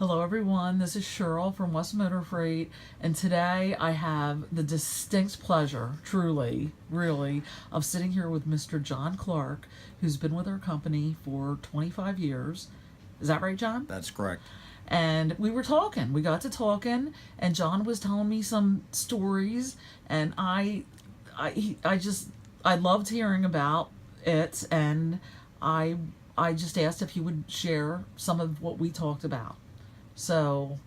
Hello, everyone. This is Cheryl from West Motor Freight, and today I have the distinct pleasure, truly, really, of sitting here with Mr. John Clark, who's been with our company for 25 years. Is that right, John? That's correct. And we were talking. We got to talking, and John was telling me some stories, and I loved hearing about it, and I just asked if he would share some of what we talked about. So,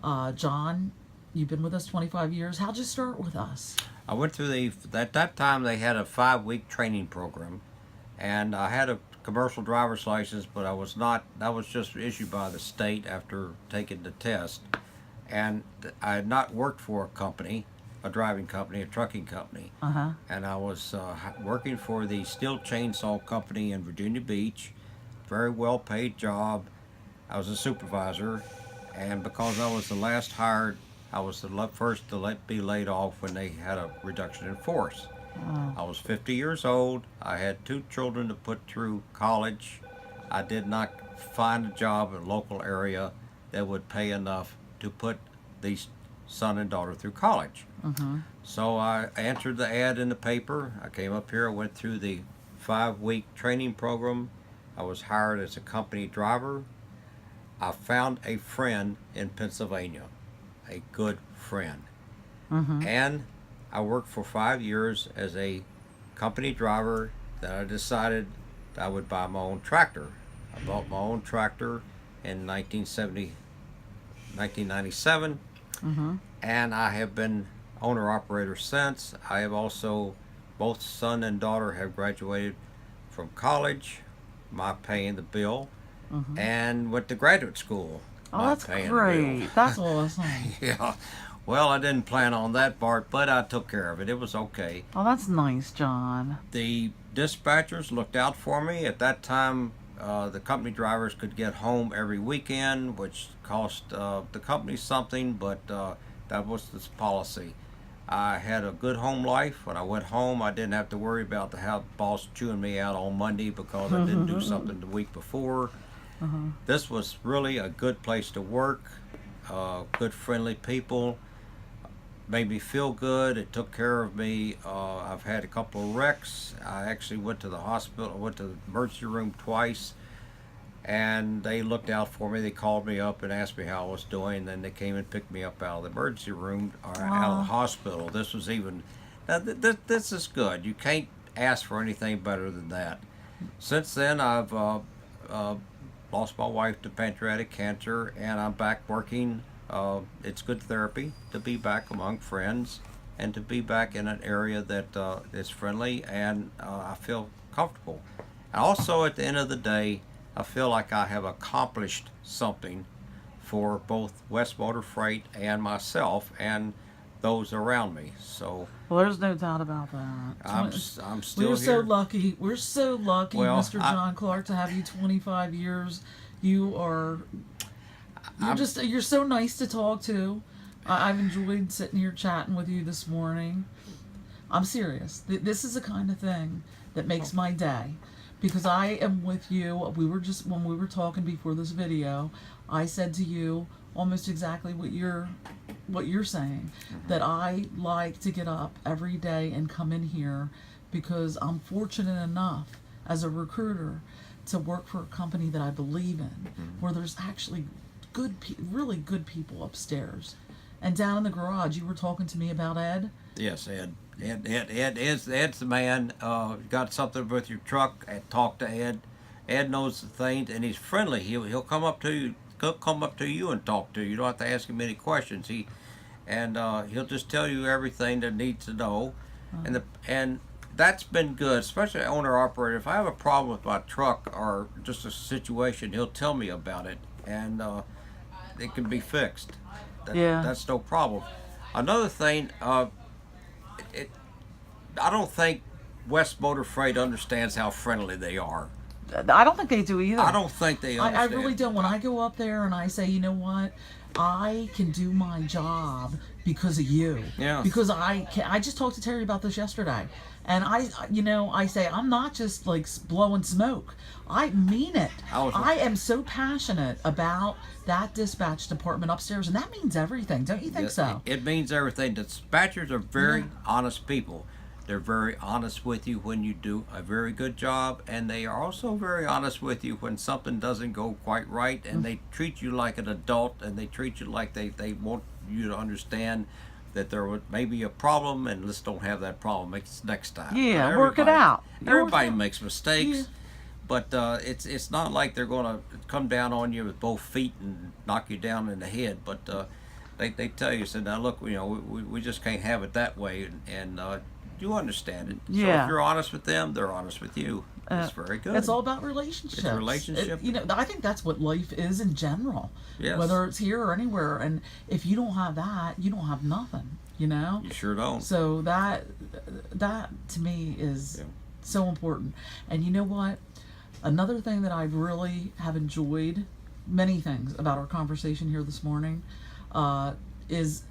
John, you've been with us 25 years. How'd you start with us? I went through at that time they had a 5-week training program, and I had a commercial driver's license, but that was just issued by the state after taking the test. And I had not worked for a company, a driving company, a trucking company. And I was working for the Steel Chainsaw Company in Virginia Beach. Very well paid job. I was a supervisor, and because I was the last hired, I was the first to be laid off when they had a reduction in force. I was 50 years old. I had 2 children to put through college. I did not find a job in a local area that would pay enough to put these son and daughter through college. So I answered the ad in the paper. I came up here, I went through the 5-week training program. I was hired as a company driver. I found a friend in Pennsylvania, a good friend. And I worked for 5 years as a company driver. Then I decided I would buy my own tractor. I bought my own tractor in 1997, and I have been owner-operator since. I have also, both son and daughter have graduated from college, my paying the bill, and went to graduate school. Oh, that's great. That's awesome. Yeah. Well, I didn't plan on that part, but I took care of it. It was okay. Oh, that's nice, John. The dispatchers looked out for me. At that time, the company drivers could get home every weekend, which cost the company something, but that was the policy. I had a good home life. When I went home, I didn't have to worry about the boss chewing me out on Monday because I didn't do something the week before. This was really a good place to work. Good, friendly people. Made me feel good. It took care of me. I've had a couple of wrecks. I actually went to the hospital, went to the emergency room twice, and they looked out for me. They called me up and asked me how I was doing. Then they came and picked me up out of the emergency room or out of the hospital. This was even, now this is good. You can't ask for anything better than that. Since then, I've lost my wife to pancreatic cancer, and I'm back working. It's good therapy to be back among friends and to be back in an area that is friendly, and I feel comfortable. And also, at the end of the day, I feel like I have accomplished something for both West Motor Freight and myself and those around me. So, well, there's no doubt about that. I'm still We're here. so lucky. We're so lucky, Well, Mr. John Clark, to have you 25 years. You're so nice to talk to. I've enjoyed sitting here chatting with you this morning. I'm serious. This is the kind of thing that makes my day, because I am with you. When we were talking before this video, I said to you almost exactly what you're saying, that I like to get up every day and come in here because I'm fortunate enough as a recruiter to work for a company that I believe in, where there's actually really good people upstairs. And down in the garage, you were talking to me about Ed? Yes, Ed. Ed's the man. Got something with your truck, and talk to Ed. Ed knows the things, and he's friendly. He'll come up to you. He'll come up to you and talk to you. You don't have to ask him any questions. He'll just tell you everything that needs to know, and that's been good, especially owner operator. If I have a problem with my truck or just a situation, he'll tell me about it, and it can be fixed. That's no problem. Another thing, I don't think West Motor Freight understands how friendly they are. I don't think they do either. I don't think they I understand. really don't. When I go up there and I say, you know what, I can do my job because of you. Yeah. Because I just talked to Terry about this yesterday, and I say I'm not just like blowing smoke. I mean it. I am so passionate about that dispatch department upstairs, and that means everything. Don't you think so? It means everything. The dispatchers are very honest people. They're very honest with you when you do a very good job, and they are also very honest with you when something doesn't go quite right, and they treat you like an adult, and they treat you like they want you to understand that there may be a problem, and let's don't have that problem next time. Yeah, But work it out. Everybody makes mistakes. But it's not like they're going to come down on you with both feet and knock you down in the head. But they tell you, now look, we just can't have it that way, and you understand it. So Yeah. if you're honest with them, they're honest with you. It's very good. It's all about relationships. It's a relationship. I think that's what life is in general. Yes. Whether it's here or anywhere, and if you don't have that, you don't have nothing. You sure don't. So that to me is so important. And you know what? Another thing that I really have enjoyed, many things about our conversation here this morning, is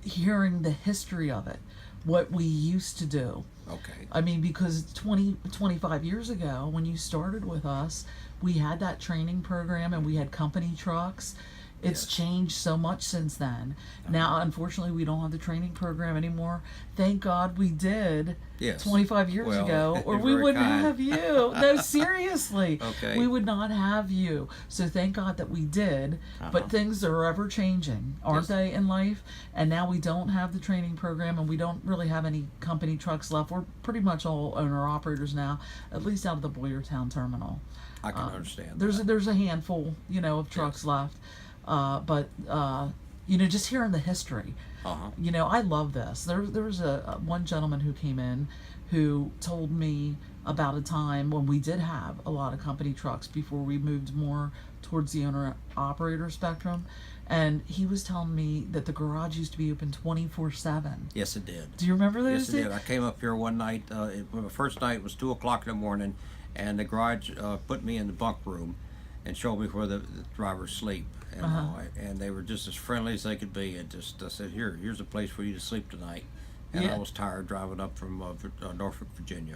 hearing the history of it, what we used to do. Okay. I mean, because 25 years ago, when you started with us, we had that training program and we had company trucks. It's changed so much since then. Now, unfortunately, we don't have the training program anymore. Thank God we did 25 years ago, or we wouldn't have you. No, seriously. Okay. We would not have you. So thank God that we did. But things are ever changing, aren't they, in life? And now we don't have the training program, and we don't really have any company trucks left. We're pretty much all owner-operators now, at least out of the Boyertown terminal. I can understand There's a handful, of trucks left. But just hearing the history, I love this. There was a one gentleman who came in who told me about a time when we did have a lot of company trucks before we moved more towards the owner operator spectrum, and he was telling me that the garage used to be open 24/7. Yes, it did. Do you remember those? Yes, it did. I came up here one night. The first night was 2 o'clock in the morning, and the garage put me in the bunk room and showed me where the drivers sleep. And they were just as friendly as they could be, and just said, here's a place for you to sleep tonight. And I was tired driving up from Norfolk, Virginia.